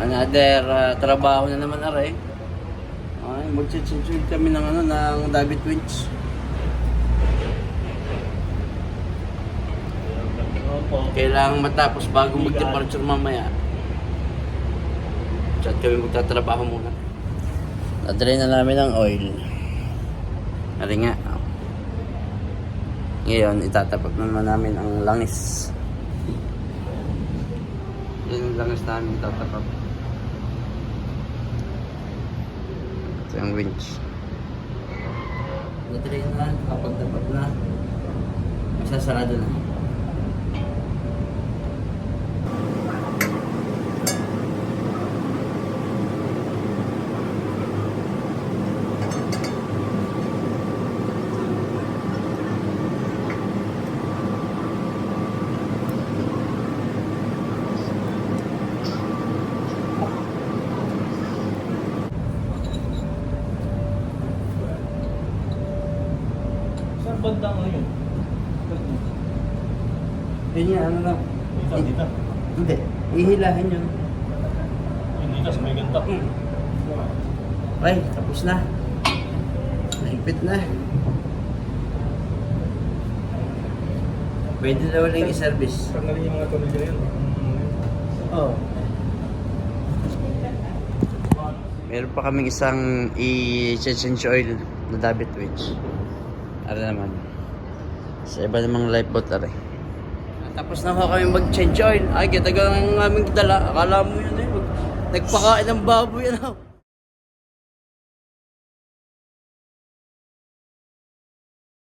Another trabaho na naman aray. Ay, mag-change kami ng ng David Winch. Kailangan matapos bago mag-departure mamaya. Chat kami magtatrabaho muna. Nadry na namin ang oil. Ari nga. Ngayon, itatapat naman namin ang langis. Yan yung langis namin itatapat. Ito yung winch. Nadry na, kapag tapat na, masasarado na. Banda ngayon. Yun yan, ano lang. Dito. Hindi, ihilahin yun. Dito sa may ganda. Ay, tapos na. Mahigpit na. Pwede na uling i-service. Tanggalin yung mga tuloy yun. Oo. Meron pa kaming isang i-change oil na David Winch. Ano naman. Sa iba namang lifeboat aray. Tapos na ho kami mag-change oil. Ay, kita ka ng aming dala. Akala mo yun eh. Nagpakain ng baboy yan.